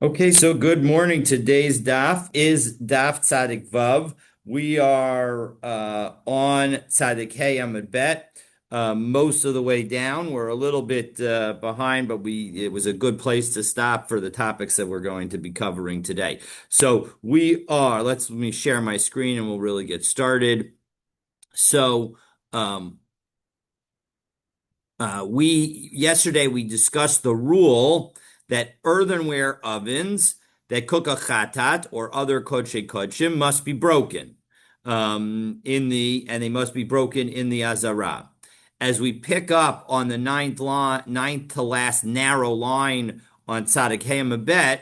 Okay, so good morning. Today's daf is daf Tzadik Vav. We are on Tzadik Hey Amud Bet, most of the way down. We're a little bit behind, but it was a good place to stop for the topics that we're going to be covering today. So let me share my screen and we'll really get started. So um, we yesterday we discussed the rule that earthenware ovens that cook a chatat or other kodshe kodshim must be broken and they must be broken in the azara. As we pick up on the ninth to last narrow line on Tzadik Hayamabet,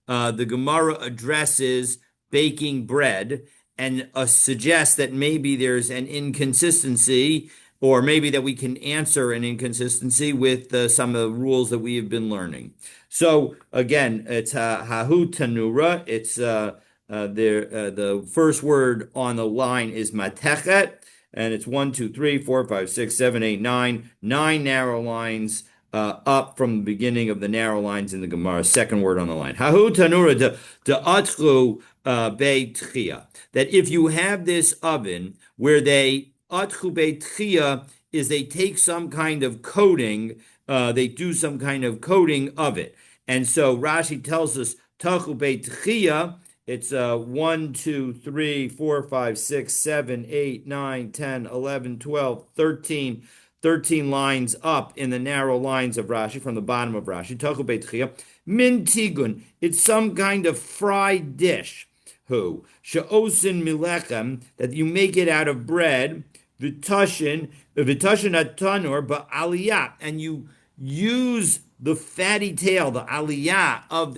the Gemara addresses baking bread and suggests that maybe there's an inconsistency, or maybe that we can answer an inconsistency with some of the rules that we have been learning. So again, it's hahu tanura. It's the first word on the line is matechet, and it's one, two, three, four, five, six, seven, eight, nine narrow lines up from the beginning of the narrow lines in the Gemara. Second word on the line. Hahu tanura de atchu beitchia. That if you have this oven where they atchu beitchia is they take some kind of coating, they do some kind of coating of it. And so Rashi tells us tachu beitchia. It's 1, 2, 3, 4, 5, 6, 7, 8, 9, 10, 11, 12, 13 lines up in the narrow lines of Rashi from the bottom of Rashi. Tachu beitchia. Min tigun. It's some kind of fried dish. Who? She'osin milechem, that you make it out of bread. Vitashin atanur, but aliyah, and you use the fatty tail, the aliyah of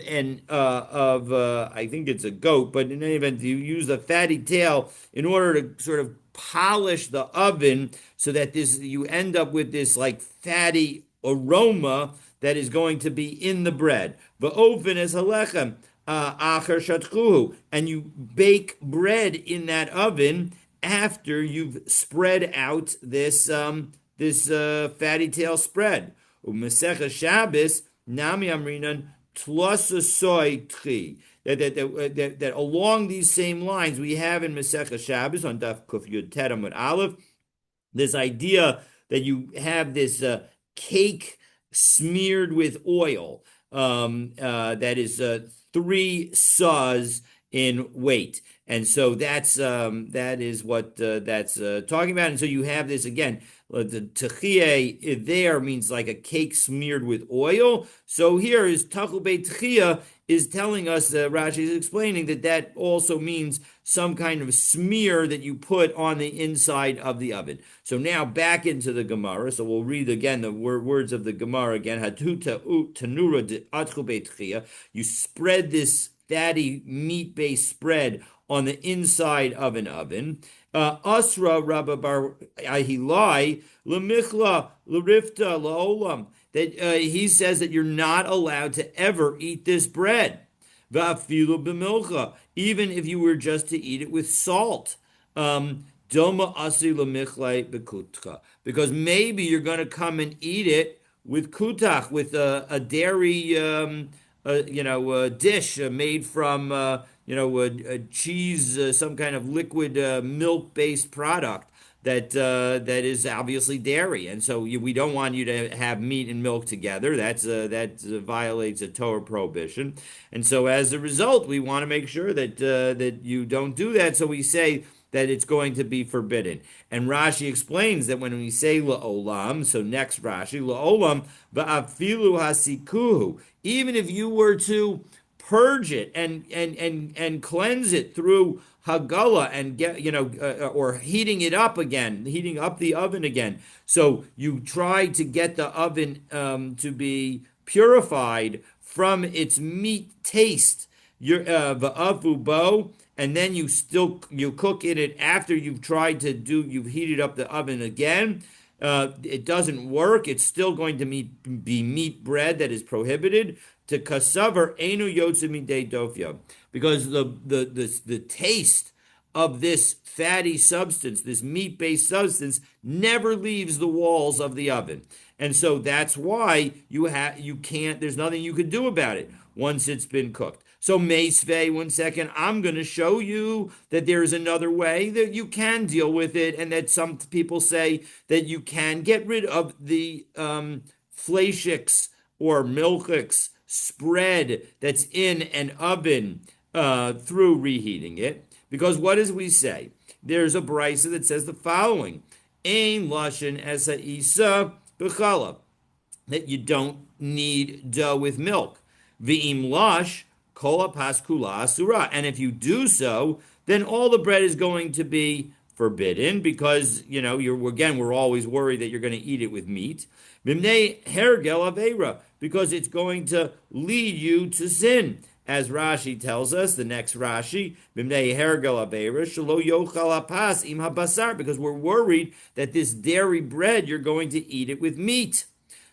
I think it's a goat, but in any event, you use the fatty tail in order to sort of polish the oven so that this you end up with this like fatty aroma that is going to be in the bread. The oven is halechem acher shatchuhu, and you bake bread in that oven after you've spread out this fatty tail spread. U'mesecha Shabbos nami amrinan tlosa soy tri. That along these same lines we have in Masecha Shabbos on Daf Kuf Yud Tet Amud Aleph this idea that you have this cake smeared with oil that is 3 saws in weight. And so that is what that's talking about. And so you have this again. The techiyah there means like a cake smeared with oil. So here is tachul beit techiyah is telling us, Rashi is explaining that also means some kind of smear that you put on the inside of the oven. So now back into the Gemara. So we'll read again the words of the Gemara again. Hatuta tanura de atchul beit techiyah. You spread this fatty meat-based spread on the inside of an oven. Asra Rabba Bar Ahilai Lemichla Larifta Laolam. That he says that you're not allowed to ever eat this bread. Va'afilu b'milcha, even if you were just to eat it with salt. Doma asri lemichlai b'kutcha, because maybe you're going to come and eat it with kutach, with a dairy, a dish made from, a cheese, some kind of liquid milk-based product that is obviously dairy, and so we don't want you to have meat and milk together. That violates a Torah prohibition, and so as a result, we want to make sure that you don't do that. So we say that it's going to be forbidden. And Rashi explains that when we say la'olam, so next Rashi, la'olam, va'afilu hasikuhu, even if you were to purge it and cleanse it through hagala and get or heating it up again, heating up the oven again. So you try to get the oven to be purified from its meat taste. Va'afu bo, and then you cook in it after you've heated up the oven again. It doesn't work. It's still going to be meat bread that is prohibited. To kasavar enu yotze midei dofya, because the taste of this fatty substance, this meat-based substance, never leaves the walls of the oven. And so that's why you can't, there's nothing you can do about it once it's been cooked. So Meisvei, 1 second, I'm going to show you that there's another way that you can deal with it, and that some people say that you can get rid of the fleischiks or milchiks spread that's in an oven through reheating it. Because what does we say? There's a brisa that says the following: Ein lashon esa isa b'challah, that you don't need dough with milk. V'im lash kol paskula asura, and if you do so, then all the bread is going to be forbidden, because we're always worried that you're going to eat it with meat. Bimnei hergel aveira, because it's going to lead you to sin. As Rashi tells us, the next Rashi, Bimnei hergel aveira shelo yochal apas im habasar, because we're worried that this dairy bread, you're going to eat it with meat.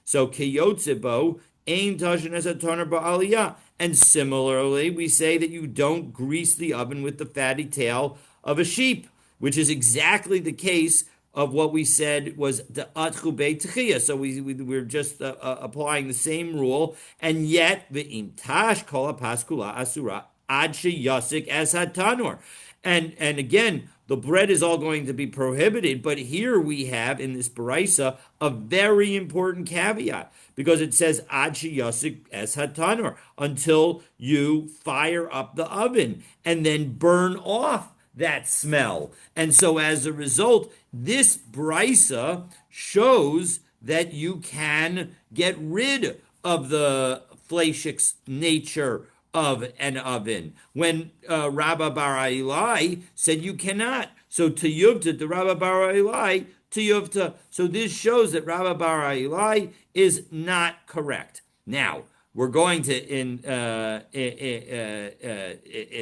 So kiyotzebo ein tashin as a toner ba'aliyah. And similarly, we say that you don't grease the oven with the fatty tail of a sheep, which is exactly the case of what we said was the atchu beitchiyah. So we're just applying the same rule, and yet the imtash kol paskula asura ad sheyasik as hatanor. And again, the bread is all going to be prohibited, but here we have in this brisa a very important caveat, because it says ad sheyasik es hatanor, until you fire up the oven and then burn off that smell. And so as a result, this brisa shows that you can get rid of the fleishik's nature of an oven, when Rabba Bar Ilai said you cannot. So to Yuvta, the Rabba Bar Ilai, to Yuvta. So this shows that Rabba Bar Ilai is not correct. Now, we're going to, in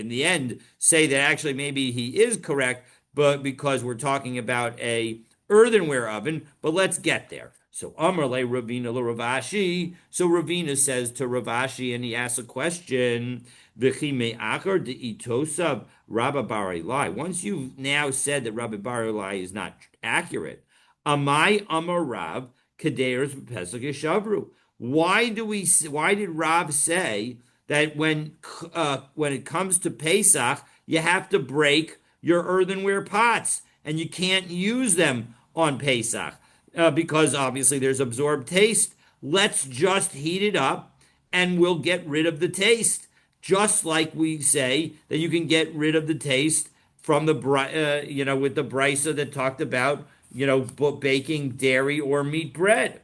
the end, say that actually maybe he is correct, but because we're talking about a earthenware oven, but let's get there. So Amarle Ravina Ravashi. So Ravina says to Ravashi, and he asks a question: V'chime achar deitosav Rabba Bar Ilai. Once you've now said that Rabba Bar Ilai is not accurate, Amai Amar Rav Kaderes Pesach Yeshavru. Why did Rav say that when it comes to Pesach, you have to break your earthenware pots and you can't use them on Pesach? Because obviously there's absorbed taste. Let's just heat it up and we'll get rid of the taste. Just like we say that you can get rid of the taste from the, with the brisa that talked about, baking dairy or meat bread.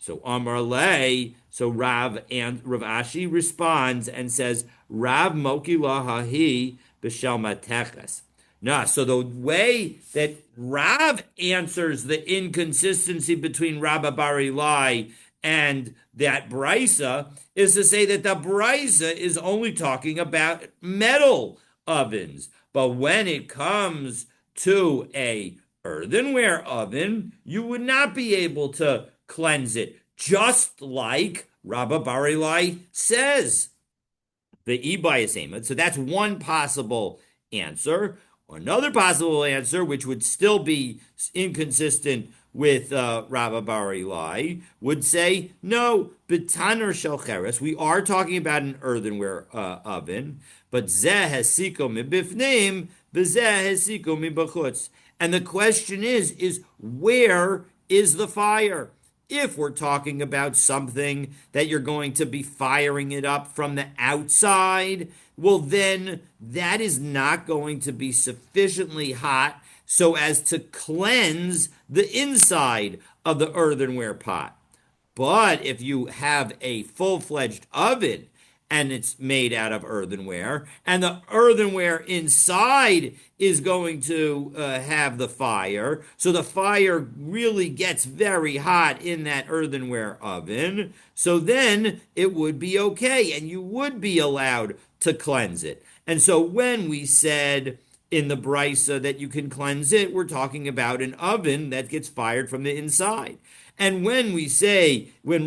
So Amar Lei, so Rav Ashi responds and says, Rav Moki Lahahi B'Shel Mateches. Nah, so the way that Rav answers the inconsistency between Rabba Bar Ilai and that brisa is to say that the brisa is only talking about metal ovens. But when it comes to a earthenware oven, you would not be able to cleanse it, just like Rabba Bar Ilai says. The Ibayasema. So that's one possible answer. Another possible answer, which would still be inconsistent with Rabba Bar Ilai, would say, no, b'tanur shel cheres, we are talking about an earthenware oven, but zeh hesiko mibifnim, b'zeh hesiko mibachutz. And the question is where is the fire? If we're talking about something that you're going to be firing it up from the outside, well, then that is not going to be sufficiently hot so as to cleanse the inside of the earthenware pot. But if you have a full-fledged oven and it's made out of earthenware, and the earthenware inside is going to have the fire, so the fire really gets very hot in that earthenware oven, so then it would be okay, and you would be allowed to cleanse it. And so when we said in the brisa that you can cleanse it, we're talking about an oven that gets fired from the inside. And when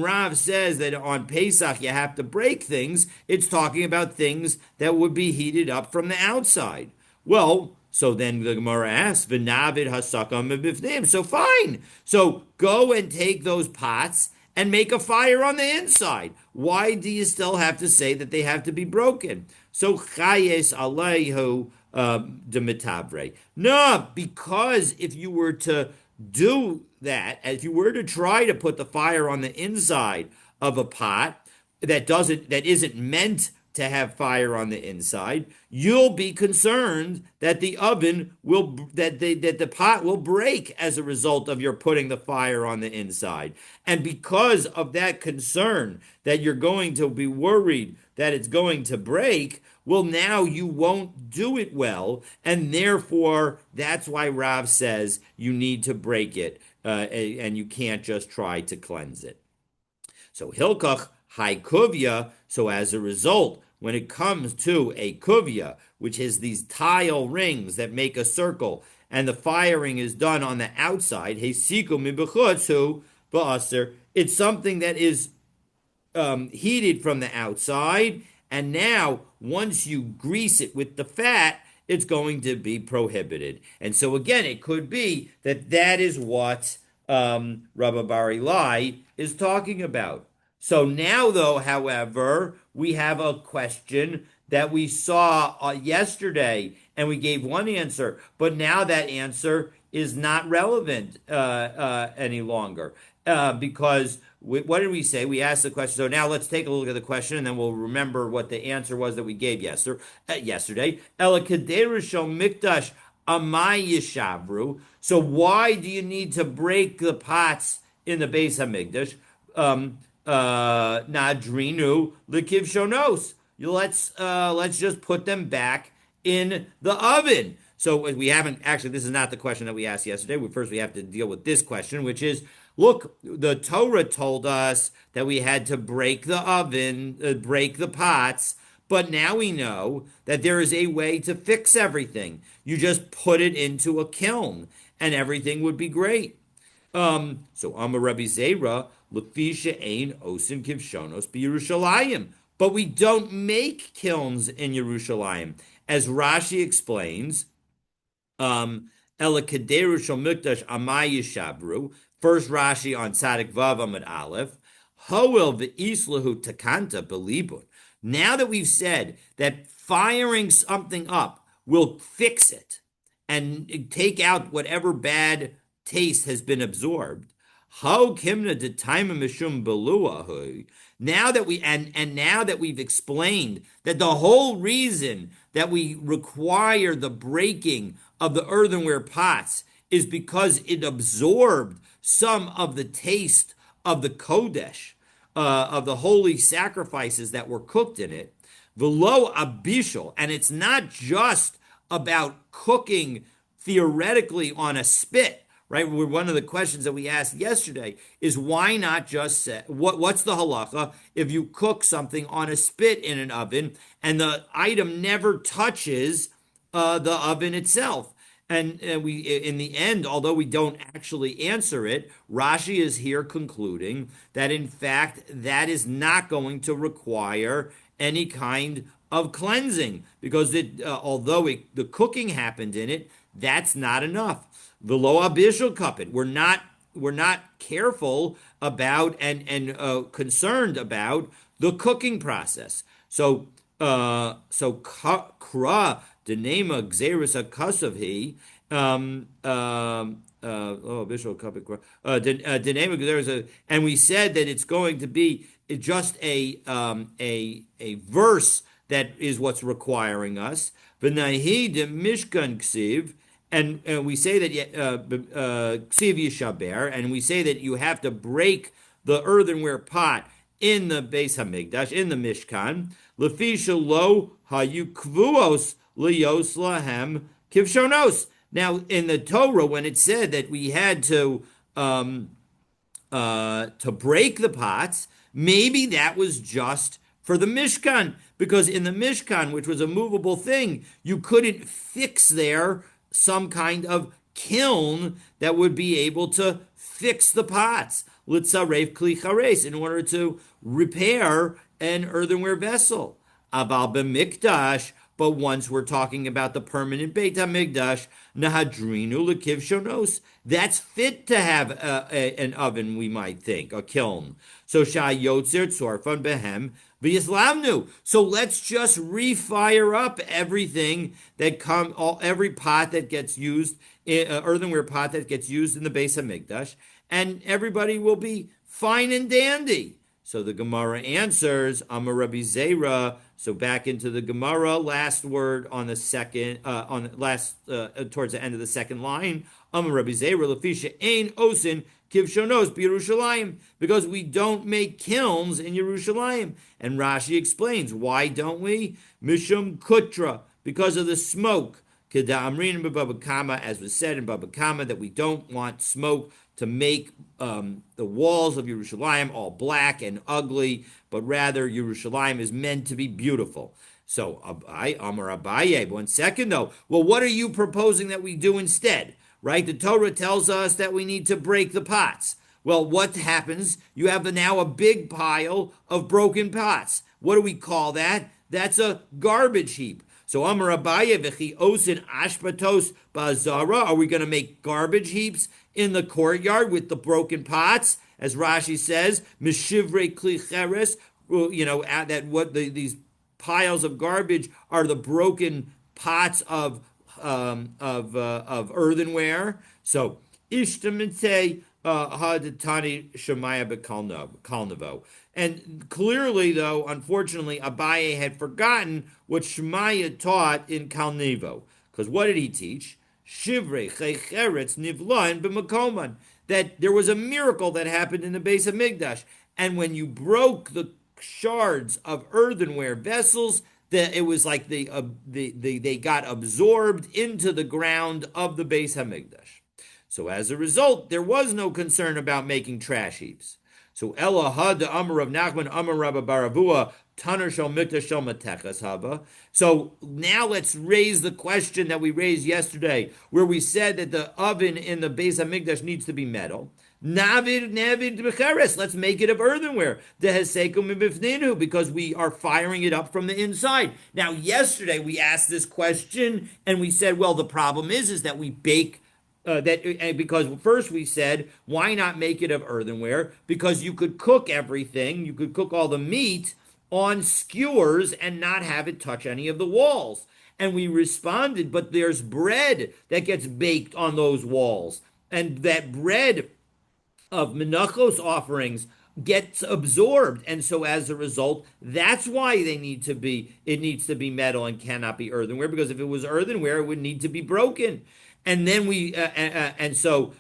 Rav says that on Pesach you have to break things, it's talking about things that would be heated up from the outside. Well, So then the Gemara asks, "V'navid hasakam b'fneim." So fine. So go and take those pots and make a fire on the inside. Why do you still have to say that they have to be broken? So chayes aleihu demitavre. No, because if you were to do that, if you were to try to put the fire on the inside of a pot that isn't meant to have fire on the inside, you'll be concerned that the oven will that the pot will break as a result of your putting the fire on the inside. And because of that concern that you're going to be worried that it's going to break, well, now you won't do it well, and therefore that's why Rav says you need to break it, and you can't just try to cleanse it. So Hilkach Haikuvya. So as a result, when it comes to a kuvya, which is these tile rings that make a circle, and the firing is done on the outside, Heisiku mibechutzu ba'aser. It's something that is heated from the outside, and now once you grease it with the fat, it's going to be prohibited. And so again, it could be that that is what Rabbi Barilai is talking about. So now, though, however, we have a question that we saw yesterday, and we gave one answer, but now that answer is not relevant any longer because what did we say? We asked the question. So now let's take a look at the question, and then we'll remember what the answer was that we gave yesterday. Ela kaderu shel mikdash amai yishavru. So why do you need to break the pots in the Beis Hamikdash? Nadrinu likiv shonos. Let's just put them back in the oven. So we haven't actually. This is not the question that we asked yesterday. First, we have to deal with this question, which is: look, the Torah told us that we had to break the oven, break the pots, but now we know that there is a way to fix everything. You just put it into a kiln, and everything would be great. So Amar Rabbi Zera, Lefisha Ein Osin Kivshonos B'Yerushalayim. But we don't make kilns in Yerushalayim. As Rashi explains, Ela Kederu Shel Mikdash Amai Yishabru. First Rashi on Tzadik Vav Amud Aleph. Hoel V'Islahu Takanta Belibun. Now that we've said that firing something up will fix it and take out whatever bad taste has been absorbed. How kimna de time mishum belua. Now that now that we've explained that the whole reason that we require the breaking of the earthenware pots is because it absorbed some of the taste of the kodesh, of the holy sacrifices that were cooked in it. Velo abishal, and it's not just about cooking theoretically on a spit. Right, one of the questions that we asked yesterday is why not just say what's the halacha if you cook something on a spit in an oven and the item never touches the oven itself? And we, in the end, although we don't actually answer it, Rashi is here concluding that in fact that is not going to require any kind of cleansing because although the cooking happened in it, that's not enough. The lo abishal kapit. We're not careful about and concerned about the cooking process. So kra denema gzeris akasavhi abishal kapit kra denema gzeris, and we said that it's going to be just a verse that is what's requiring us. V'nahi de mishkan ksiv. And we say that ksiv yishaber, and we say that you have to break the earthenware pot in the Beis Hamikdash, in the Mishkan. Lefisha lo hayu kvuos liyos lahem kivshonos. Now, in the Torah, when it said that we had to break the pots, maybe that was just for the Mishkan, because in the Mishkan, which was a movable thing, you couldn't fix there some kind of kiln that would be able to fix the pots, litzarev kli chares, in order to repair an earthenware vessel. Aval b'mikdash, But once we're talking about the permanent Beit HaMikdash, Nahadrinu Lekiv Shonos, that's fit to have an oven, we might think, a kiln. So Shah Yotzer Tzorfan Behem V'Yislamnu. So let's just refire up everything that every pot that gets used, earthenware pot that gets used in the Beis HaMikdash, and everybody will be fine and dandy. So the Gemara answers, Amar Rabbi Zera. So back into the Gemara, last word on the second, towards the end of the second line. Amar Rabbi Zera, Lefisha Ein Osin Kivshonos B'Yerushalayim, because we don't make kilns in Yerushalayim. And Rashi explains, why don't we? Mishum Kutra, because of the smoke. Kedamrin B'Baba Kama, as was said in Baba Kama, that we don't want smoke to make the walls of Yerushalayim all black and ugly, but rather Yerushalayim is meant to be beautiful. So, Amar Abaye, 1 second though. Well, what are you proposing that we do instead? Right? The Torah tells us that we need to break the pots. Well, what happens? You have now a big pile of broken pots. What do we call that? That's a garbage heap. So Amar Abaye v'chi osin ashpatos ba'azara. Are we going to make garbage heaps in the courtyard with the broken pots? As Rashi says, mishivre kli cheres. These piles of garbage are the broken pots of earthenware. So ishtamite hadatani shemaya bekalnavo. And clearly, though, unfortunately, Abaye had forgotten what Shemaya taught in Kalnevo. Because what did he teach? Shivrei checheretz nivlain b'makoman. That there was a miracle that happened in the Beis HaMikdash. And when you broke the shards of earthenware vessels, that it was like they got absorbed into the ground of the Beis HaMikdash. So as a result, there was no concern about making trash heaps. So Ela had the Amar of Nachman Amar Rabba Baravua Taner Shel Mikdash Shel Matechas Hava. So now let's raise the question that we raised yesterday, where we said that the oven in the Beis HaMikdash needs to be metal. Navid b'cheres. Let's make it of earthenware. Dehesekum mibifninu, because we are firing it up from the inside. Now, yesterday we asked this question and we said, well, the problem is that we bake. Because first we said, why not make it of earthenware? Because you could cook everything, you could cook all the meat on skewers and not have it touch any of the walls. And we responded, but there's bread that gets baked on those walls. And that bread of menachos offerings gets absorbed, and so as a result, that's why it needs to be metal and cannot be earthenware, because if it was earthenware, it would need to be broken. And then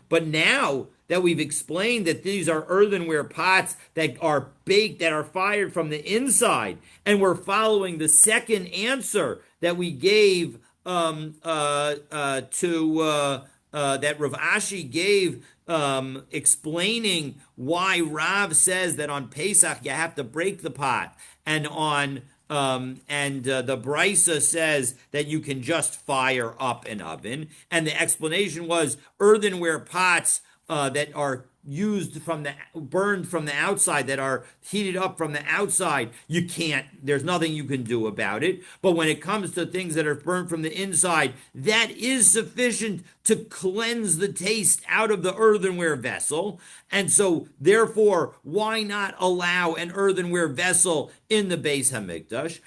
but now that we've explained that these are earthenware pots that are baked, that are fired from the inside, and we're following the second answer that we gave that Rav Ashi gave, explaining why Rav says that on Pesach you have to break the pot, and the Brisa says that you can just fire up an oven, and the explanation was earthenware pots that are burned from the outside, that are heated up from the outside, there's nothing you can do about it. But when it comes to things that are burned from the inside, that is sufficient to cleanse the taste out of the earthenware vessel. And so, therefore, why not allow an earthenware vessel in the Beis HaMikdash?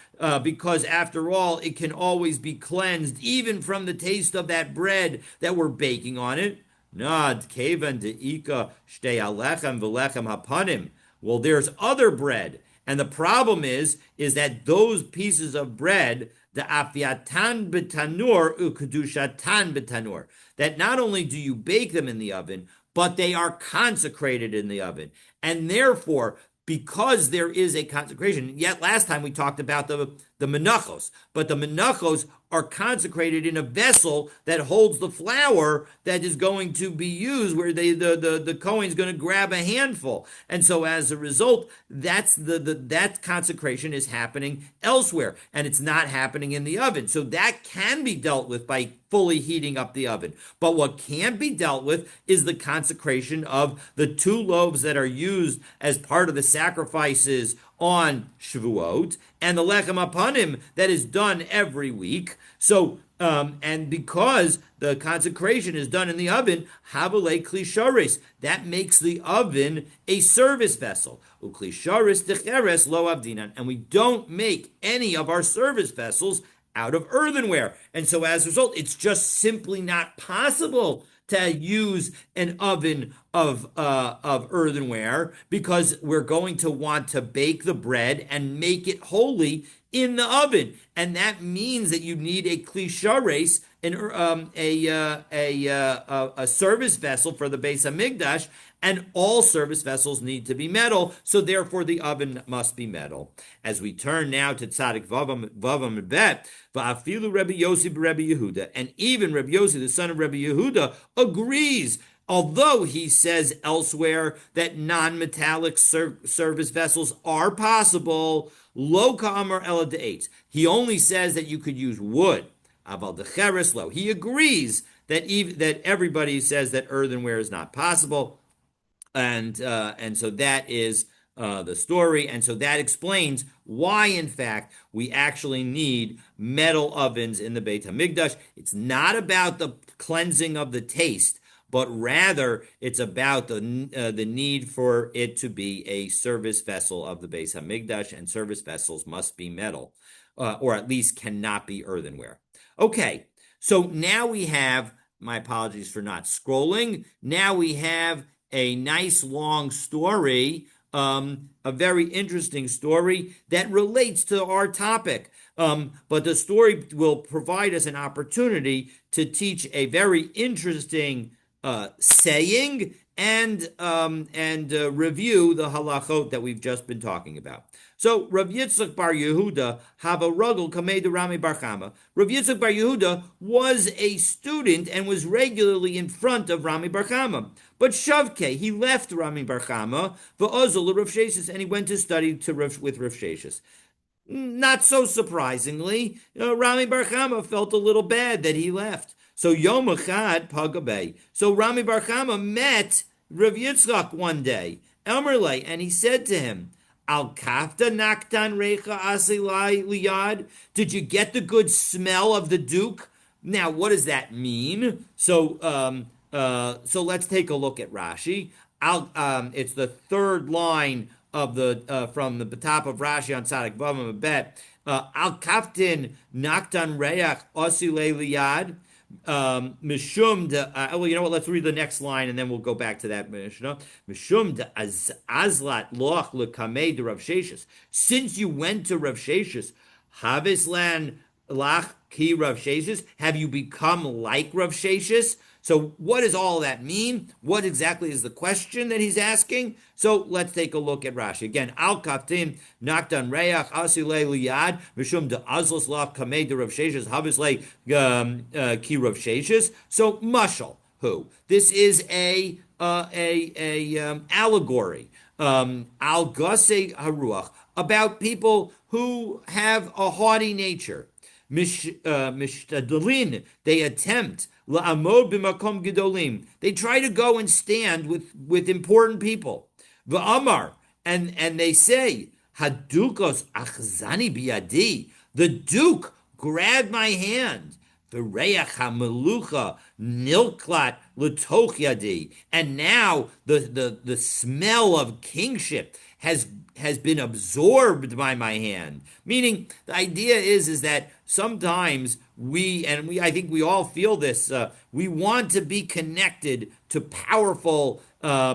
Because after all, it can always be cleansed, even from the taste of that bread that we're baking on it. Nad kevan deika shtei alechem v'lechem hapanim. Well, there's other bread, and the problem is that those pieces of bread, the afiatan b'tanur ukedushatan b'tanur, that not only do you bake them in the oven, but they are consecrated in the oven, and therefore, because there is a consecration. Yet last time we talked about the menachos, but the menachos are consecrated in a vessel that holds the flour that is going to be used, where the Kohen's going to grab a handful. And so as a result, that consecration is happening elsewhere, and it's not happening in the oven. So that can be dealt with by fully heating up the oven. But what can't be dealt with is the consecration of the 2 loaves that are used as part of the sacrifices on Shavuot, and the lechem apanim that is done every week. So, and because the consecration is done in the oven, havale klisharis, that makes the oven a service vessel. Uklisharis decheres lo avdinan, and we don't make any of our service vessels out of earthenware. And so as a result, it's just simply not possible to use an oven of earthenware, because we're going to want to bake the bread and make it holy in the oven, and that means that you need a klishares, a service vessel for the Beis Hamikdash, and all service vessels need to be metal, so therefore the oven must be metal. As we turn now to Tzadik Vavam Bet, Va'afilu Rebbe Yossi Rebbe Yehuda, and even Rebbe Yossi, the son of Rebbe Yehuda, agrees, although he says elsewhere that non-metallic service vessels are possible. Lo ka'amar ela de'etz. He only says that you could use wood. Aval decheres lo. He agrees that that everybody says that earthenware is not possible, and so that is the story, and so that explains why, in fact, we actually need metal ovens in the Beit Hamikdash. It's not about the cleansing of the taste, but rather it's about the need for it to be a service vessel of the Beis Hamikdash, and service vessels must be metal, or at least cannot be earthenware. Okay, so now we have, my apologies for not scrolling, now we have a nice long story, a very interesting story that relates to our topic. But the story will provide us an opportunity to teach a very interesting saying and review the halachot that we've just been talking about. So Rav Yitzchak Bar Yehuda have a rugel kamei de Rami Bar Chama. Rav Yitzchak Bar Yehuda was a student and was regularly in front of Rami Bar Chama. But Shavke, he left Rami Bar Chama v'ozol Rav Sheshes, and he went to study with Rav Sheshes. Not so surprisingly, Rami Bar Chama felt a little bad that he left. So Yom Echad Pagabay. So Rami Bar Chama met Rav Yitzchak one day, Elmerle, and he said to him, Al kafta naktan recha asilai liyad. Did you get the good smell of the duke? Now, what does that mean? So let's take a look at Rashi. It's the third line of the from the top of Rashi on Tzadik Vavam Bet. Al kaftin naktan reach asilai liyad. Mishum de, well, you know what? Let's read the next line and then we'll go back to that Mishnah. Mishum de azlat loch lekamei de Rav Sheshes. Since you went to Rav Sheshes, havislan lach ki Rav Sheshes. Have you become like Rav Sheshes? So what does all that mean? What exactly is the question that he's asking? So let's take a look at Rashi. Again, Al Kaftim, Naktan Reach, Asilei Liyad, Mishum de Azlos Lach Kamei de Rav Sheshes, Havislei Ki Rav Sheshes. So Mashal, who? This is a allegory. Al Gase Haruach, about people who have a haughty nature. Mishtadlin, they attempt la'amod b'makom gedolim. They try to go and stand with important people. V'amar, and they say, Hadukos achzani biyadi. The duke grabbed my hand. V'reach hamelucha nilklat l'toch yadi. And now the smell of kingship has been absorbed by my hand. Meaning, the idea is that sometimes I think we all feel this, we want to be connected to powerful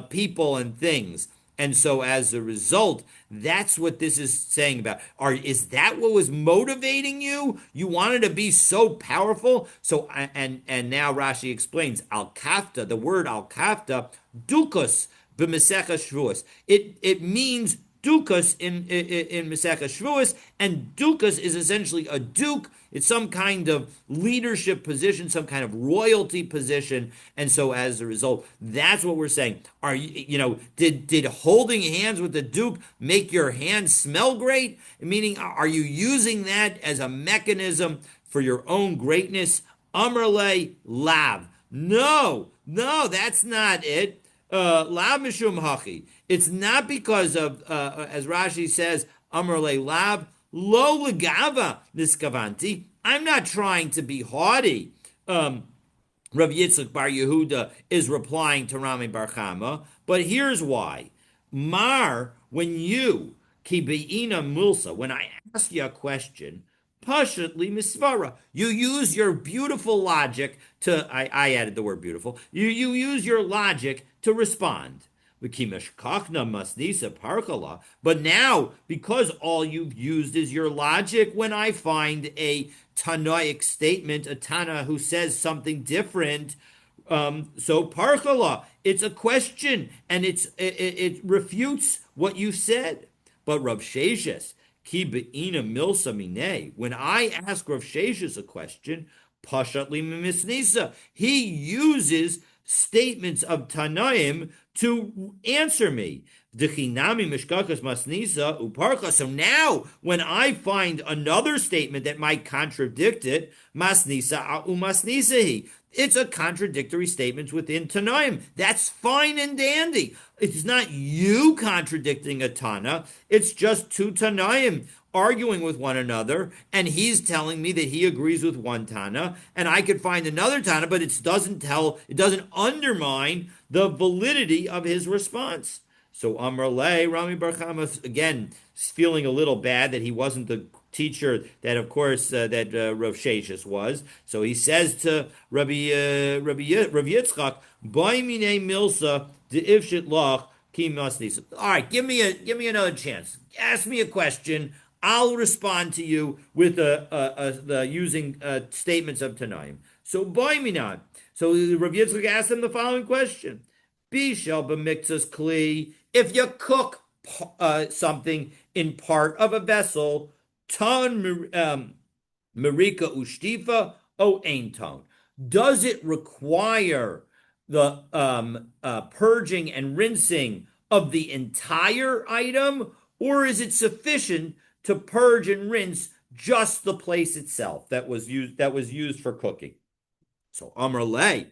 people and things. And so as a result, that's what this is saying about. Is that what was motivating you? You wanted to be so powerful? So, and now Rashi explains, al-kafta, the word al-kafta, dukus, b'mesechah shvuos. It means dukas in Mesechah Shvuos, and dukas is essentially a duke. It's some kind of leadership position, some kind of royalty position, and so as a result, that's what we're saying. Are did holding hands with the duke make your hands smell great? Meaning, are you using that as a mechanism for your own greatness? Amrle lav. No, that's not it. Lav mishum hachi. It's not because of, as Rashi says, Amar le lav, lo legava niskavanti. I'm not trying to be haughty. Rav Yitzchak Bar Yehuda is replying to Rami Bar Chama, but here's why. Mar, when you, kibeina mulsa, when I ask you a question, pashatli misvara, you use your beautiful logic to, I added the word beautiful, you use your logic to respond. But now, because all you've used is your logic, when I find a Tanaic statement, a Tana who says something different, so parchala, it's a question and it refutes what you said. But Rav Sheshes, ki be'ina milsa mine, when I ask Rav Sheshes a question, pashat li misnisa, he uses statements of Tanaim to answer me. Dechinami mishkakas masnisa uparcha. So now, when I find another statement that might contradict it, masnisa umasnisahi. It's a contradictory statement within Tanaim. That's fine and dandy. It's not you contradicting a Tana. It's just two Tanaim arguing with one another, and he's telling me that he agrees with one Tana, and I could find another Tana, but it doesn't undermine the validity of his response. So Amar Le, Rami Bar Chama, again, feeling a little bad that he wasn't the teacher that, of course, that Rav Sheshes was. So he says to Rav Yitzchak, "Boi mine milsa de'ifshit lach ki masnisa." All right, give me another chance. Ask me a question. I'll respond to you with the using statements of Tanaim. So boi minan. So Rav Yitzchak asked him the following question: Bishel b'miktzas kli. If you cook something in part of a vessel, ton marika ushtifa o ein ton. Does it require the purging and rinsing of the entire item, or is it sufficient to purge and rinse just the place itself that was used for cooking? So Amar Le,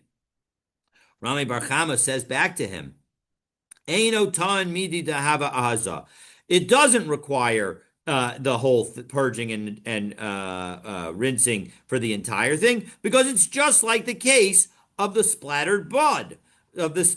Rami Bar Chama says back to him, Eino tan midi dahava ahaza. It doesn't require the whole purging and rinsing for the entire thing, because it's just like the case of the splattered blood, Because,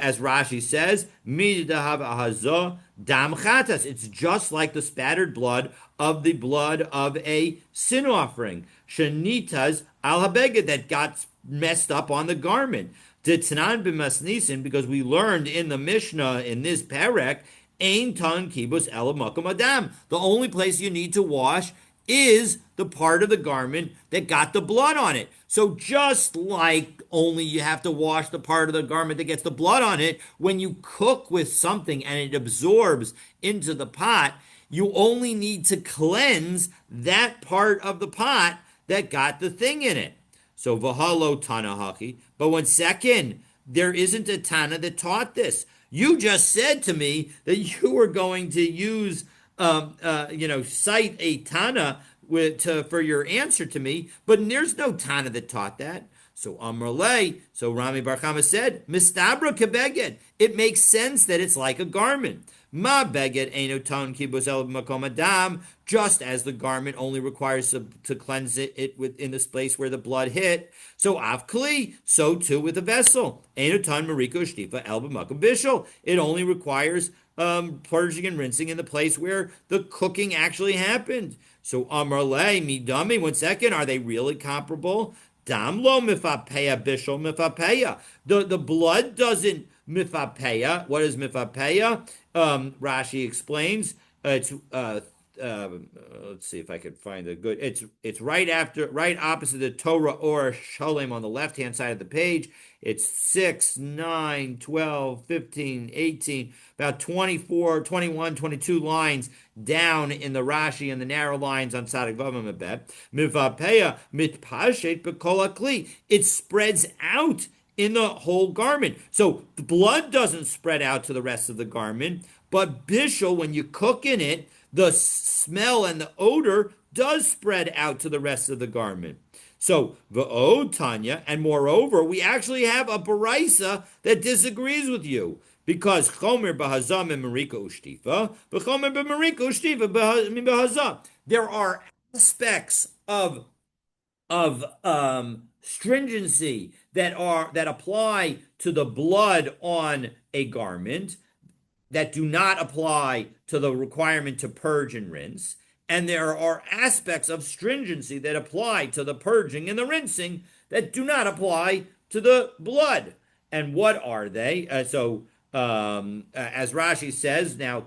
as Rashi says, midi dahava ahaza dam chatas. It's just like the spattered blood of a sin offering. Shanitas al habeged, that got messed up on the garment. D'tanan b'masnisin, because we learned in the Mishnah in this perek, ein tan kibus ela makom adam. The only place you need to wash is the part of the garment that got the blood on it. So just like only you have to wash the part of the garment that gets the blood on it, when you cook with something and it absorbs into the pot, you only need to cleanse that part of the pot that got the thing in it. So v'halo tanahaki. But one second, there isn't a Tana that taught this. You just said to me that you were going to use, cite a Tana for your answer to me, but there's no Tana that taught that. So Amar Le, so Rami Bar Chama said, Mistabra kebeged. It makes sense that it's like a garment. Ma beged eno ton kibus el makom adam. Just as the garment only requires to cleanse it within this place where the blood hit. So av kli, so too with a vessel. Eno ton mariko shtifa el b'makom bishul. It only requires purging and rinsing in the place where the cooking actually happened. So Amar Le, midami. 1 second, are they really comparable? Dam lo mifapeya bishul mifapeya. The blood doesn't mifapeya. What is mifapeya? Rashi explains. It's let's see if I can find a good. It's right opposite the Torah or Shalem on the left hand side of the page. It's 6, 9, 12, 15, 18, about 24, 21, 22 lines down in the Rashi and the narrow lines on Sadik Vavam Abed. Mivapeya mitpashet b'kol hakli. It spreads out in the whole garment. So the blood doesn't spread out to the rest of the garment, but bishul, when you cook in it, the smell and the odor does spread out to the rest of the garment. So v'od Tanya, and moreover, we actually have a baraisa that disagrees with you. Because chomer bahazah memarika ushtifa, v'chomer b'marika ushtifa bahazah. There are aspects of stringency that apply to the blood on a garment that do not apply to the requirement to purge and rinse. And there are aspects of stringency that apply to the purging and the rinsing that do not apply to the blood. And what are they? As Rashi says, now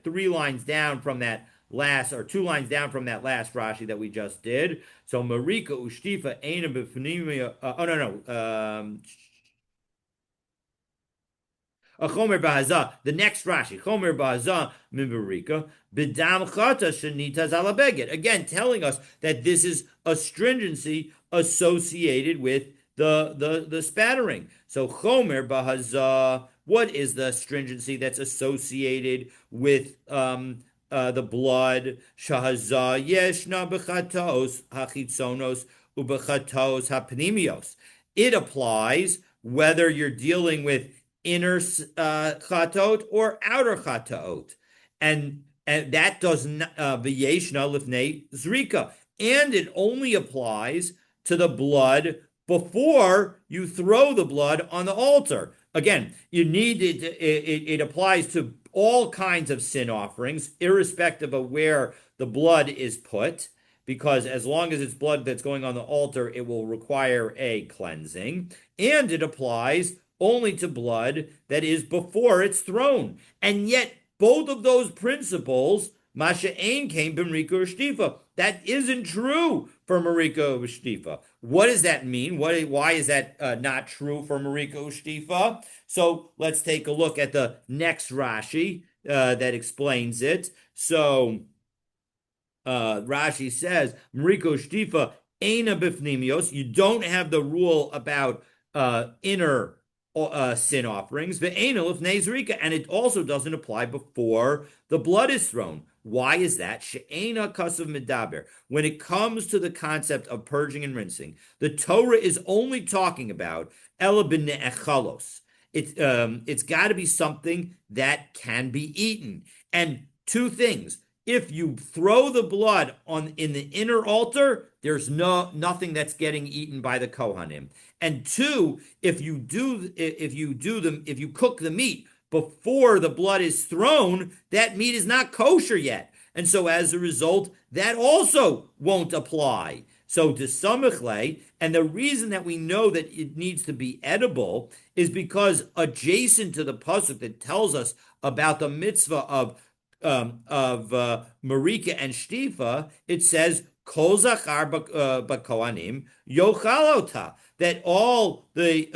3 lines down from that last, or 2 lines down from that last Rashi that we just did. So Marika Ushtifa Aina Bifnimia. Oh, no, no. A chomer ba'azah. The next Rashi, chomer ba'azah mibarika b'dam chata shenita zalabeged. Again, telling us that this is a stringency associated with the spattering. So chomer ba'azah. What is the stringency that's associated with the blood? Shahazah yeshna b'chatos hachitzonos u'b'chatos hapnimios. It applies whether you're dealing with inner chatot or outer chatot, and that does not v'yeshna lifnei zrika, and it only applies to the blood before you throw the blood on the altar. Again, you need it. It applies to all kinds of sin offerings, irrespective of where the blood is put, because as long as it's blood that's going on the altar, it will require a cleansing, and it applies only to blood that is before it's thrown. And yet, both of those principles, Masha Ain came b'Marika Ushtifa. That isn't true for Marika Ushtifa. What does that mean? Why is that not true for Marika Ushtifa? So let's take a look at the next Rashi that explains it. So Rashi says, Marika Ushtifa Eina Bifnimios. You don't have the rule about inner sin offerings, and it also doesn't apply before the blood is thrown. Why is that? She'ena kasav medaber. When it comes to the concept of purging and rinsing, the Torah is only talking about ela b'ne'echalos. It's got to be something that can be eaten. And two things: if you throw the blood in the inner altar, there's nothing that's getting eaten by the Kohanim. And two, if you cook the meat before the blood is thrown, that meat is not kosher yet. And so as a result, that also won't apply. So to samichle, and the reason that we know that it needs to be edible is because adjacent to the pasuk that tells us about the mitzvah of Marika and Shtifa, it says Kol Zachar B'Kohanim Yochalota, that all the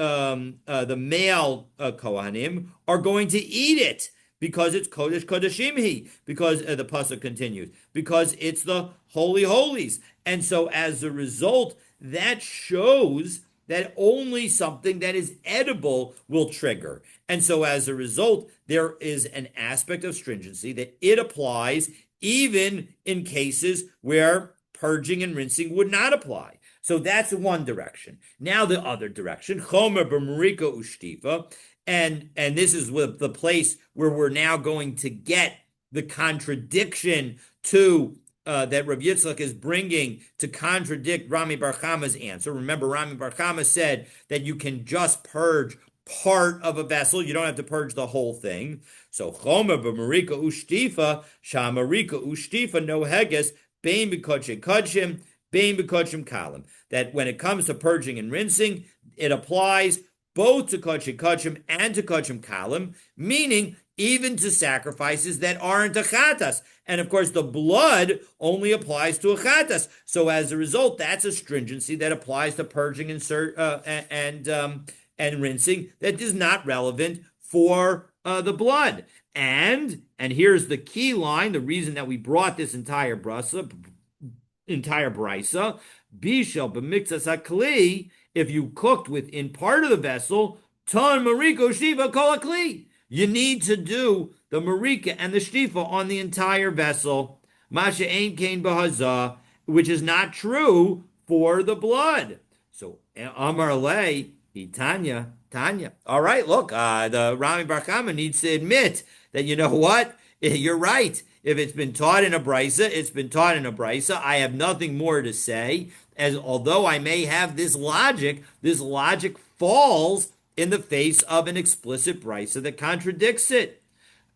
male Kohanim are going to eat it because it's Kodesh Kodeshimhi, because the pasuk continues, because it's the Holy Holies, and so as a result, that shows that only something that is edible will trigger. And so as a result, there is an aspect of stringency that it applies even in cases where purging and rinsing would not apply. So that's one direction. Now the other direction, Chomer b'Marika Ushtifa, and this is the place where we're now going to get the contradiction to that Rav Yitzchak is bringing to contradict Rami Bar Chama's answer. Remember, Rami Bar Chama said that you can just purge part of a vessel. You don't have to purge the whole thing. So Chomer b'Marika Ushtifa, Shamarika Ushtifa no heges, bein b'kodshei kodshim, bein b'kodshim kalim. That when it comes to purging and rinsing, it applies both to kodshei kodshim and to kodshim kalim, meaning even to sacrifices that aren't a chatas. And of course, the blood only applies to a chatas. So as a result, that's a stringency that applies to purging and rinsing that is not relevant for the blood. And here's the key line, the reason that we brought this entire brisa, bishel b'miktzas hakli, if you cooked within part of the vessel, ton mariko shiva kol hakli. You need to do the marika and the shtifa on the entire vessel. Masha ein kain b'hazah, which is not true for the blood. So Amar Le, Tanya. All right, look, the Rami Bar Chama needs to admit that you know what? You're right. If it's been taught in a brisa, it's been taught in a brisa. I have nothing more to say. As although I may have this logic falls in the face of an explicit brisa that contradicts it.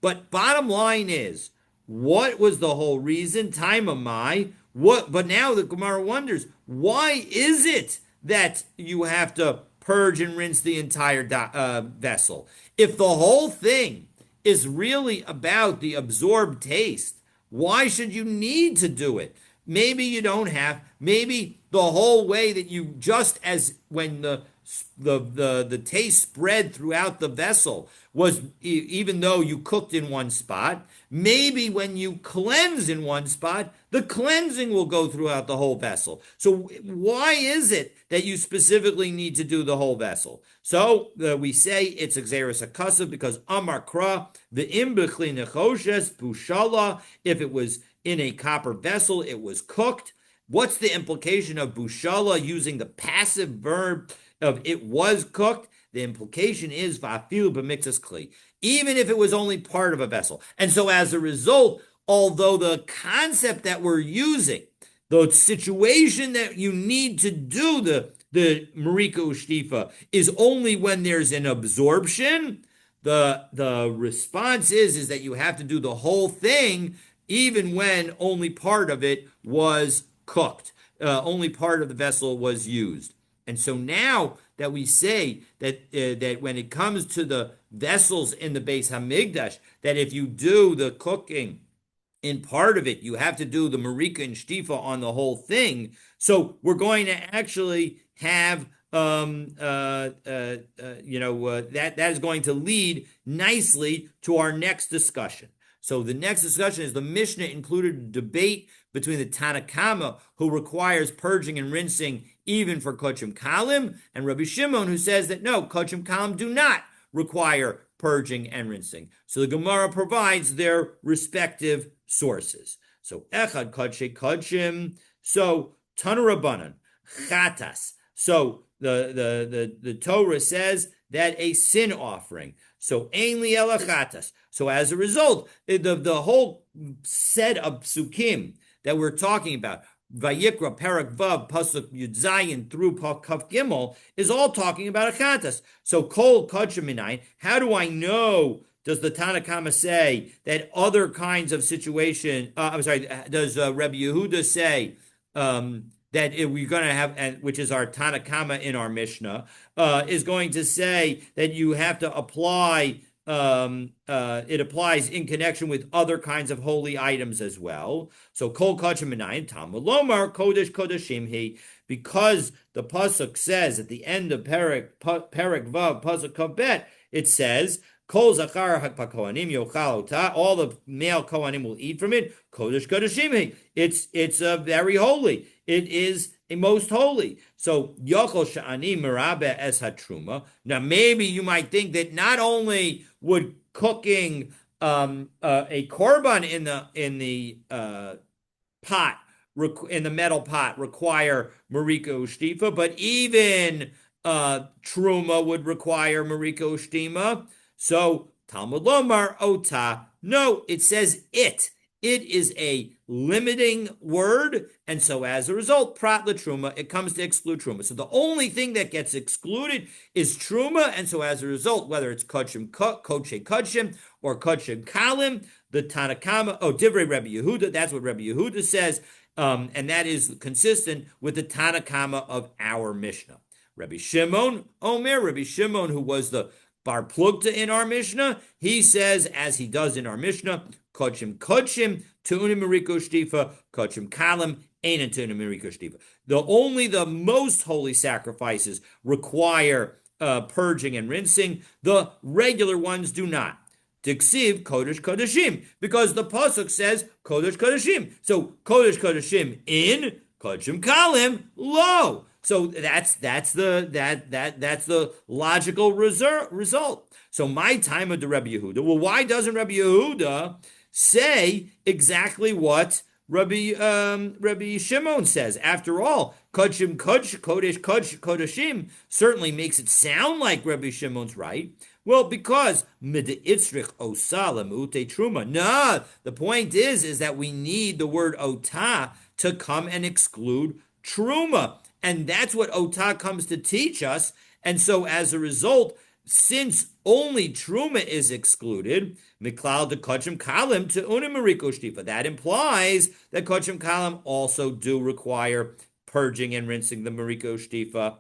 But bottom line is, what was the whole reason? Time of my what? But now the Gemara wonders, why is it that you have to purge and rinse the entire vessel? If the whole thing is really about the absorbed taste, why should you need to do it? Maybe you don't have. Maybe the whole way that you just as when the taste spread throughout the vessel was even though you cooked in one spot, maybe when you cleanse in one spot, the cleansing will go throughout the whole vessel. So why is it that you specifically need to do the whole vessel? So we say it's exeris akasav because amar kra the imbechli nechoshes bushala. If it was in a copper vessel, it was cooked. What's the implication of bushala using the passive verb of it was cooked? The implication is vafilu b'mixas kli, even if it was only part of a vessel. And so as a result, although the concept that we're using, the situation that you need to do the marika ushtifa is only when there's an absorption, the response is that you have to do the whole thing even when only part of it was cooked, only part of the vessel was used. And so now that we say that when it comes to the vessels in the Beis Hamikdash, that if you do the cooking in part of it, you have to do the marika and shtifa on the whole thing. So we're going to actually have that is going to lead nicely to our next discussion. So the next discussion is the Mishnah included a debate between the Tanakama, who requires purging and rinsing even for Kochim Kalim, and Rabbi Shimon, who says that no, Kochim Kalim do not require purging and rinsing. So the Gemara provides their respective sources. So Echad Kodshe Kodshim, so Tanurabanan, Chatas. So the Torah says that a sin offering. So Ein li ela chatas. So as a result, the whole set of psukim that we're talking about, Vayikra, Perak Vav, Pasuk Yud Zayin through Kaf Gimel, is all talking about a chatas. So Kol Kodshim Minayin, how do I know? Does the Tanakama say that other kinds of situation? Does Rabbi Yehuda say that we're going to have, which is our Tanakama in our Mishnah, is going to say that you have to apply, it applies in connection with other kinds of holy items as well. So Kol Kodshim Minayin, Talmud Lomar, Kodesh Kodeshim He, because the Pasuk says at the end of Perek Vav, Pasuk Kavbet, it says, Kol Zachar HaKohanim Yochal Ota, all the male Kohanim will eat from it. Kodesh Kodeshim He, it's very holy. It is a most holy. So Yochel Sha'ani Merabe Es HaTruma. Now maybe you might think that not only would cooking a korban in the pot, in the metal pot, require marika ushtifa, but even truma would require marika ushtima. So Talmud Lomar Ota. No, it says it. It is a limiting word, and so as a result, prat truma, it comes to exclude truma. So the only thing that gets excluded is truma, and so as a result, whether it's kochim kodshim or kochim kalim, the Tanakama, Divrei Rabbi Yehuda, that's what Rabbi Yehuda says, and that is consistent with the Tanakama of our Mishnah. Rabbi Shimon, who was the Bar Plugta in our Mishnah, he says, as he does in our Mishnah, Kodshim, Tu'unim Mariko Shtifa, Kodshim Kalim, Einan Tu'unim Mariko Shtifa. The most holy sacrifices require purging and rinsing. The regular ones do not. Diksiv Kodesh Kodeshim, because the pasuk says Kodesh Kodeshim. So Kodesh Kodeshim in Kodshim Kalim lo. So that's the logical result. So my time of the Rabbi Yehuda. Well, why doesn't Rabbi Yehuda say exactly what Rabbi Shimon says, after all, Kodeshim certainly makes it sound like Rabbi Shimon's right. Well, because Miditzrich Osalam Ute Truma. No, the point is that we need the word Ota to come and exclude Truma. And that's what Ota comes to teach us. And so as a result, since only Truma is excluded, Miklal de Kochim Kalim to Unimariko Shtifa. That implies that Kochim Kalim also do require purging and rinsing the Mariko Shtifa.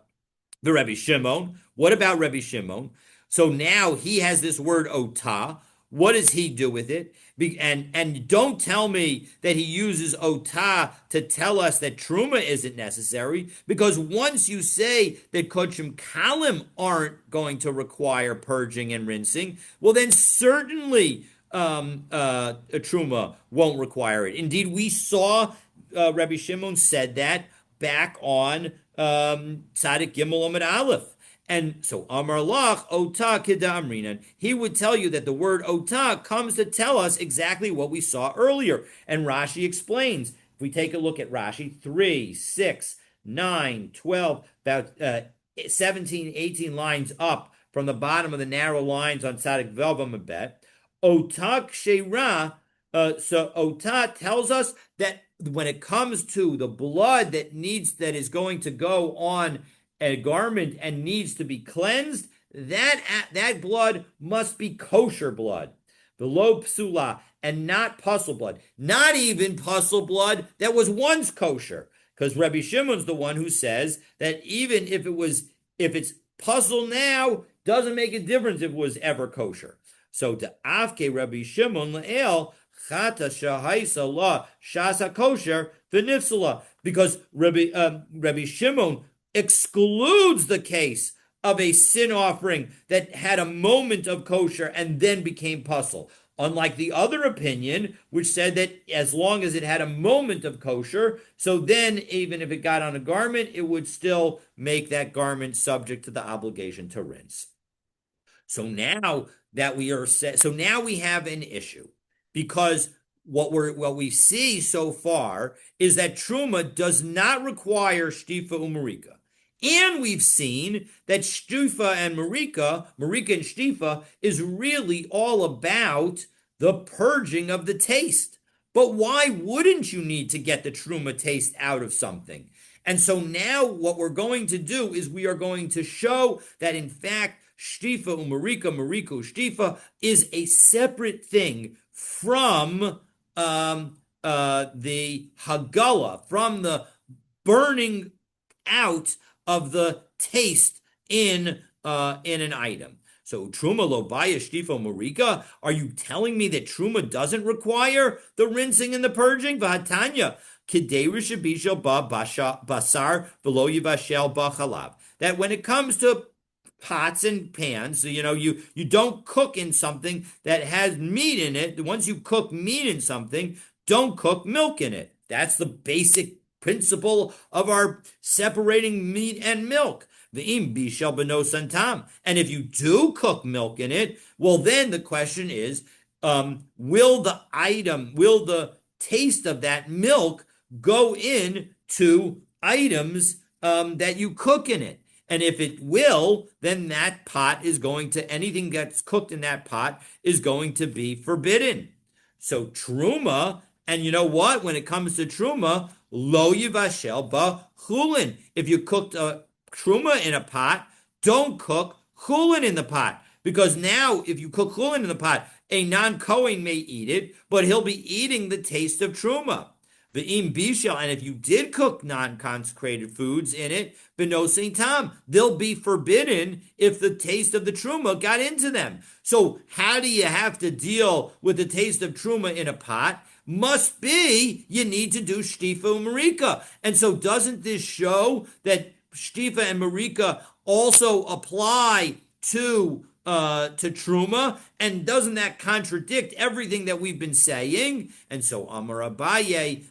The Rebbe Shimon. What about Rebbe Shimon? So now he has this word Ota. What does he do with it? And don't tell me that he uses Ota to tell us that Truma isn't necessary, because once you say that Kochim Kalim aren't going to require purging and rinsing, well then certainly a Truma won't require it. Indeed, we saw Rabbi Shimon said that back on Tzadik Gimel Amud Aleph. And so Amar Lach Ota Kidamrinan, he would tell you that the word Ota comes to tell us exactly what we saw earlier. And Rashi explains. If we take a look at Rashi, 3, 6, 9, 12, about 17, 18 lines up from the bottom of the narrow lines on Tzadik Vav Amud Bet, Ota Kshera, so Ota tells us that when it comes to the blood that is going to go on a garment and needs to be cleansed, that blood must be kosher blood, below psula, and not puzzle blood. Not even puzzle blood that was once kosher, because Rabbi Shimon's the one who says that even if it's puzzle now, doesn't make a difference if it was ever kosher. So to Afke Rabbi Shimon Le'el Chata Shahaisa La Shasa Kosher V'Nifsala, because Rabbi Shimon excludes the case of a sin offering that had a moment of kosher and then became puzzle. Unlike the other opinion, which said that as long as it had a moment of kosher, so then even if it got on a garment, it would still make that garment subject to the obligation to rinse. So now we have an issue, because what we see so far is that Truma does not require Shtifa Umarika. And we've seen that Shtifa and Marika and Shtifa, is really all about the purging of the taste. But why wouldn't you need to get the Truma taste out of something? And so now what we're going to do is we are going to show that in fact Shtifa Umarika, Mariko Shtifa, is a separate thing from the Hagala, from the burning out of the taste in an item. So Truma lo baya shtifa marika, are you telling me that Truma doesn't require the rinsing and the purging? V'hatanya kidei rishabishel ba basar v'lo yivashel ba chalav. That when it comes to pots and pans, so you don't cook in something that has meat in it. Once you cook meat in something, don't cook milk in it. That's the basic principle of our separating meat and milk. V'im bishel b'no santam. And if you do cook milk in it, well, then the question is, will the taste of that milk go in to items that you cook in it? And if it will, then that pot is anything that's cooked in that pot is going to be forbidden. So Truma, and you know what? When it comes to Truma, lo yivashel ba chulin. If you cooked a Truma in a pot, don't cook chulin in the pot. Because now, if you cook chulin in the pot, a non-Kohen may eat it, but he'll be eating the taste of Truma. V'im bishel, and if you did cook non-consecrated foods in it, b'no tam, they'll be forbidden if the taste of the Truma got into them. So how do you have to deal with the taste of Truma in a pot? Must be you need to do Shtifa Umarika. And so doesn't this show that Shtifa and Marika also apply to Truma? And doesn't that contradict everything that we've been saying? And so Amar Abaye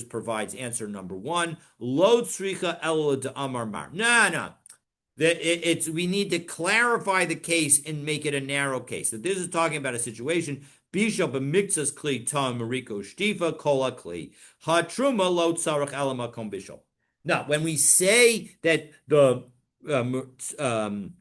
provides answer number one. Lo tzricha elo de Amar Mar. No. We need to clarify the case and make it a narrow case. That this is talking about a situation Bisha b'miktzas kli tam mariko shtifa kola kli. Ha truma lo tzarach elamakom bishul. Now, when we say that the shtifa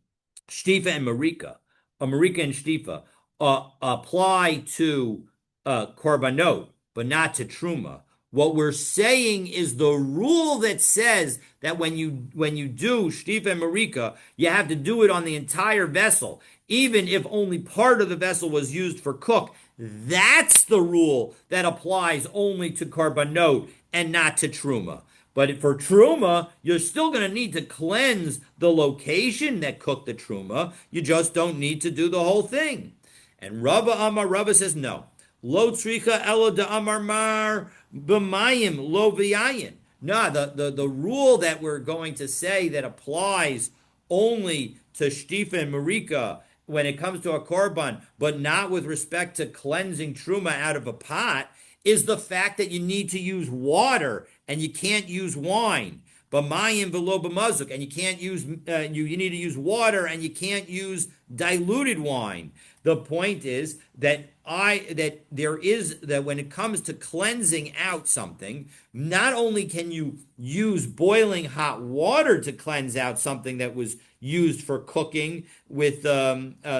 and marika and shtifa, apply to korbanot, but not to truma, what we're saying is the rule that says that when you do shtifa and marika, you have to do it on the entire vessel, even if only part of the vessel was used for cook. That's the rule that applies only to korbanot and not to truma. But for truma, you're still going to need to cleanse the location that cooked the truma. You just don't need to do the whole thing. And Rava says no. Lo tzricha ela de amar mar b'mayim lo v'yayin. No, the rule that we're going to say that applies only to shtifa and marika when it comes to a korban, but not with respect to cleansing truma out of a pot, is the fact that you need to use water and you can't use wine. B'mayim v'lo b'mazuk, and you can't use you need to use water and you can't use diluted wine. The point is that when it comes to cleansing out something, not only can you use boiling hot water to cleanse out something that was used for cooking with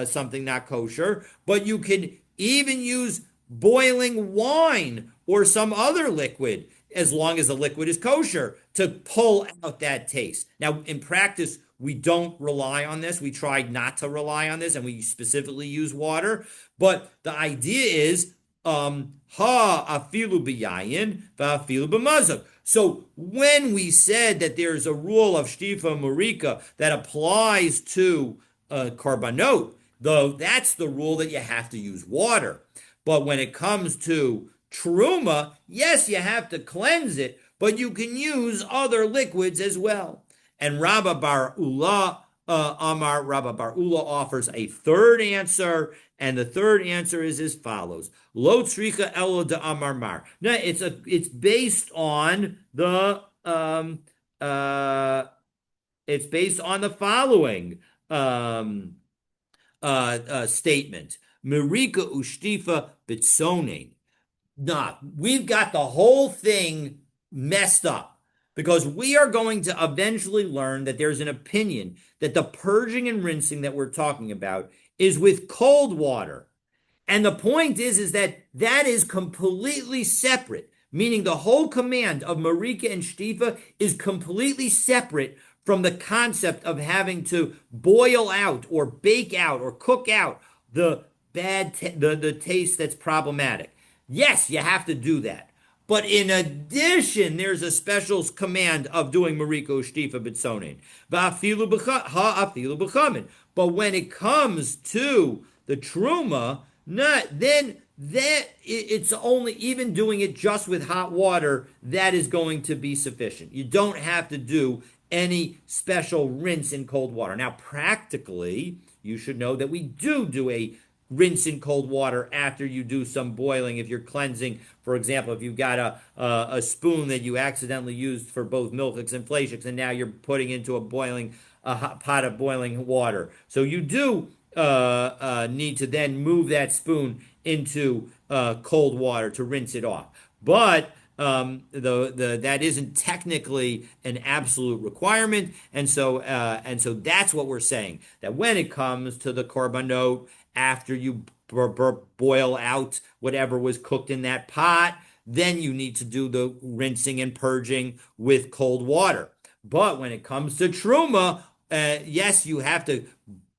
something not kosher, but you can even use boiling wine or some other liquid, as long as the liquid is kosher, to pull out that taste. Now, in practice, we don't rely on this. We tried not to rely on this, and we specifically use water. But the idea is, ha afilu b'yayin, va'afilu b'mazuk. So when we said that there's a rule of shtifa marika that applies to korbanot, though that's the rule that you have to use water. But when it comes to truma, yes, you have to cleanse it, but you can use other liquids as well. And Rabba Bar Ula offers a third answer, and the third answer is as follows: Lo tzricha elo de amar mar. Now it's based on the following statement: Merika ushtifa bitzonin. Nah, we've got the whole thing messed up, because we are going to eventually learn that there's an opinion that the purging and rinsing that we're talking about is with cold water. And the point is that is completely separate, meaning the whole command of marika and shtifa is completely separate from the concept of having to boil out or bake out or cook out the the taste that's problematic. Yes, you have to do that. But in addition, there's a special command of doing mariko shtifa bitzonin. Ha'afilu b'chamin. But when it comes to the truma, then it's only, even doing it just with hot water, that is going to be sufficient. You don't have to do any special rinse in cold water. Now, practically, you should know that we do a rinse in cold water after you do some boiling. If you're cleansing, for example, if you've got a spoon that you accidentally used for both milchiks and fleishiks, and now you're putting into a hot pot of boiling water. So you do need to then move that spoon into cold water to rinse it off. But that isn't technically an absolute requirement, and so that's what we're saying. That when it comes to the korbanot, after you boil out whatever was cooked in that pot, then you need to do the rinsing and purging with cold water. But when it comes to truma, yes, you have to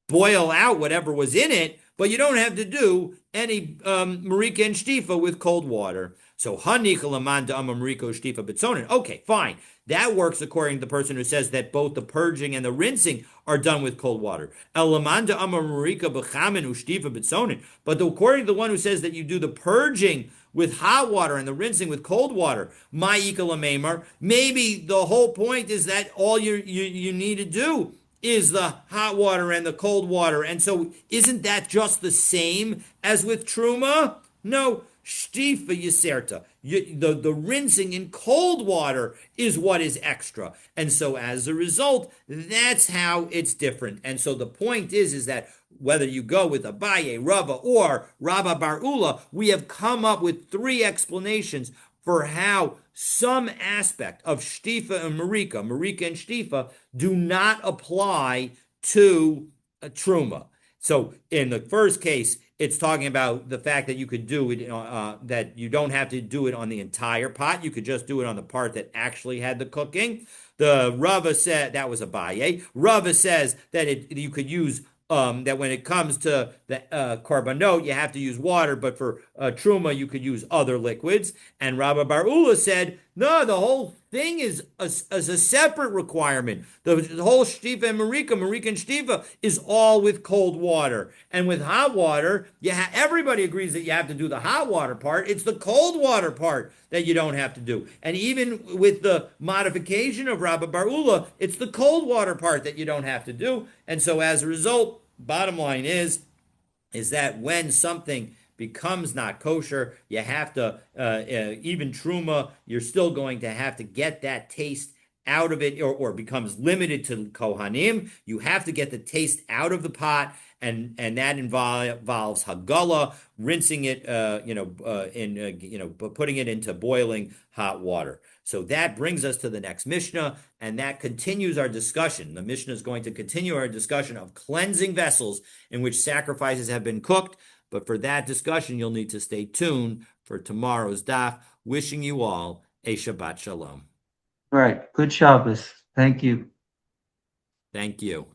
boil out whatever was in it, but you don't have to do any marika and shtifa with cold water. So hanicha laman da'amar mariko shtifa bitzonin. Okay, fine. That works according to the person who says that both the purging and the rinsing are done with cold water. El laman da'amar marika b'chamin ushtifa bitzonin. But according to the one who says that you do the purging with hot water and the rinsing with cold water, ma'ika lamemar. Maybe the whole point is that all you need to do is the hot water and the cold water. And so isn't that just the same as with truma? No, shtifa yiserta. The rinsing in cold water is what is extra. And so as a result, that's how it's different. And so the point is that whether you go with Abaye, Rava, or Rabba Bar Ula, we have come up with three explanations for how some aspect of Shtifa and Marika and Shtifa, do not apply to a Truma. So in the first case, it's talking about the fact that you could do it, that you don't have to do it on the entire pot. You could just do it on the part that actually had the cooking. The Rava said that was Abaye. Rava says that you could use that when it comes to the korbanot, you have to use water, but for truma, you could use other liquids. And Rabbi Bar Ula said, no, the whole thing is a separate requirement. The whole shtifa and marika and shtifa, is all with cold water. And with hot water, everybody agrees that you have to do the hot water part. It's the cold water part that you don't have to do. And even with the modification of Rabbi Bar Ula, it's the cold water part that you don't have to do. And so as a result, bottom line is that when something becomes not kosher, you have to, even truma, you're still going to have to get that taste out of it, or becomes limited to kohanim. You have to get the taste out of the pot, and that involves hagala, rinsing it, putting it into boiling hot water. So that brings us to the next Mishnah, and that continues our discussion. The Mishnah is going to continue our discussion of cleansing vessels in which sacrifices have been cooked. But for that discussion, you'll need to stay tuned for tomorrow's daf. Wishing you all a Shabbat Shalom. All right. Good Shabbos. Thank you. Thank you.